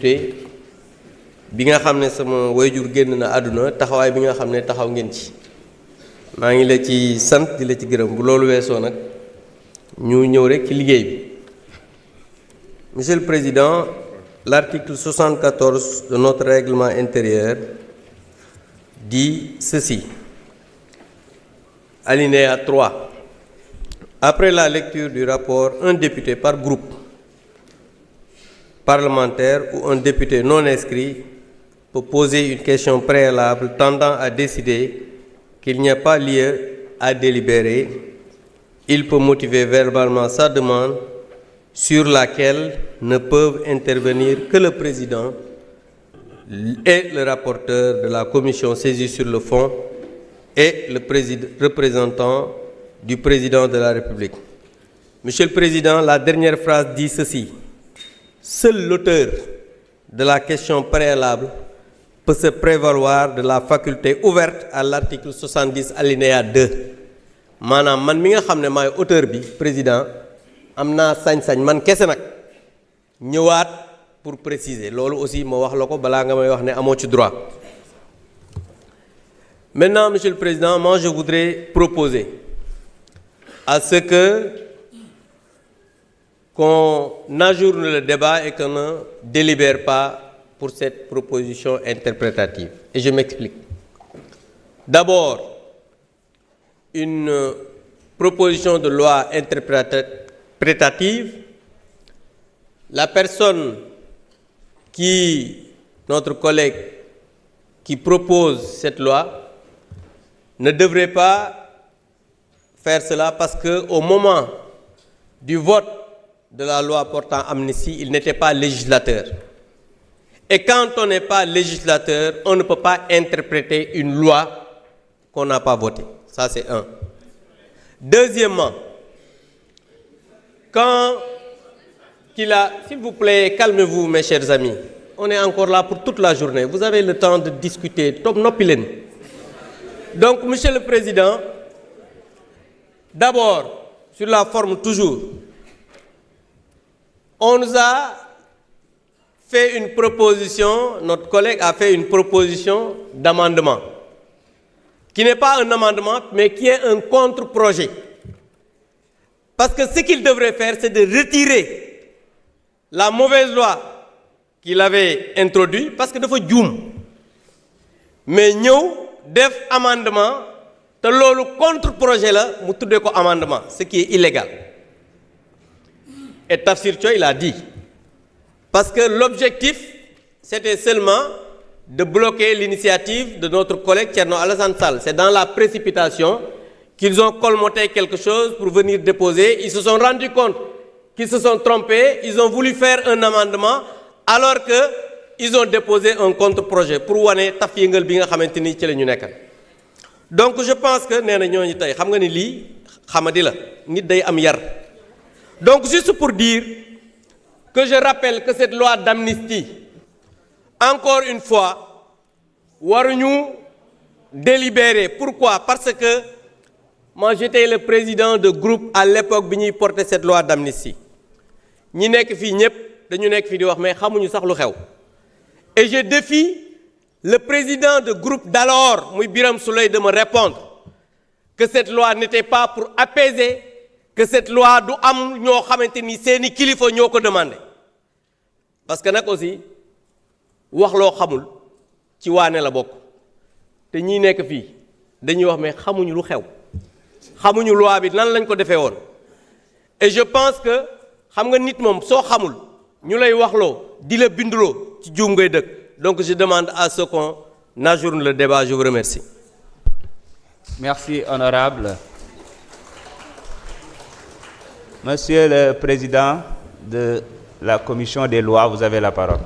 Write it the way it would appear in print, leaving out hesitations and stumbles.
bi nga xam ne sama wayjur génn na àdduna taxawaay bi nga xam ne taxaw ngeen ci maa ngi la ci sant di la ci gërëm bu loolu weesoo nag ñu ñëw rek ci liggéey bi. Monsieur le Président, l'article 74 de notre règlement intérieur dit ceci. Alinéa 3. Après la lecture du rapport, un député par groupe parlementaire ou un député non inscrit peut poser une question préalable tendant à décider qu'il n'y a pas lieu à délibérer. Il peut motiver verbalement sa demande sur laquelle ne peuvent intervenir que le président et le rapporteur de la commission saisie sur le fond et le représentant du président de la République. Monsieur le Président, la dernière phrase dit ceci. Seul l'auteur de la question préalable peut se prévaloir de la faculté ouverte à l'article 70 alinéa 2. maanaam man mi nga xam ne maay auteur bi président am naa sañ-sañ man kese nag ñëwaat pour préciser loolu aussi ma wax la ko balaa nga may wax ne amoo ci droit. Maintenant, Monsieur le Président, moi je voudrais proposer à ce qu'on ajourne le débat et qu'on ne délibère pas pour cette proposition interprétative. Et je m'explique. D'abord, une proposition de loi interprétative, la personne notre collègue qui propose cette loi, ne devrait pas faire cela parce qu'au moment du vote de la loi portant amnistie, il n'était pas législateur. Et quand on n'est pas législateur, on ne peut pas interpréter une loi qu'on n'a pas votée. Ça, c'est un. Deuxièmement, s'il vous plaît, calmez-vous, mes chers amis. On est encore là pour toute la journée. Vous avez le temps de discuter. Top nopilen. Donc, Monsieur le Président, d'abord, sur la forme toujours, on nous a fait une proposition, notre collègue a fait une proposition d'amendement, qui n'est pas un amendement, mais qui est un contre-projet. Parce que ce qu'il devrait faire, c'est de retirer la mauvaise loi qu'il avait introduite, parce que dafa juum mais ñëw def amendement te loolu contre-projet la mu tuddee ko amendement, ce qui est illégal. Et Tafsir Thioye il a dit, parce que l'objectif c'était seulement de bloquer l'initiative de notre collègue Thierno Alassane Sall. C'est dans la précipitation qu'ils ont colmaté quelque chose pour venir déposer. Ils se sont rendus compte qu'ils se sont trompés, ils ont voulu faire un amendement alors qu'ils ont déposé un contre-projet pour wane taf yëngal bi nga xamante ni ci la ñu nekkal. Donc je pense que nee na ñooñu tey xam nga ni lii xamadi la nit day am yar. Donc juste pour dire que je rappelle que cette loi d'amnistie, encore une fois, waruñu délibérer. Pourquoi? Parce que moi j'étais le président de groupe à l'époque bi ñuy porter cette loi d'amnistie. ñi nekk fii ñëpp dañu nekk fii di wax mais xamuñu sax lu xew. Et je défie le président de groupe d'alors, muy Birame Souleye, de me répondre que cette loi n'était pas pour apaiser, que cette loi du am ñoo xamante ni seeni kilifa ñoo ko demandé. Parce que nag aussi wax loo xamul ci waane la bokk te ñii nekk fii dañuy wax mais xamuñu lu xew xamuñu loi bi nan lañ ko defee woon. Et je pense que xam nga nit moom soo xamul ñu lay waxloo di la binduloo ci juum ngay dëkk. Donc je demande à ce qu'on ajourne le débat. Je vous remercie. Merci, honorable. Monsieur le Président de la Commission des lois, vous avez la parole.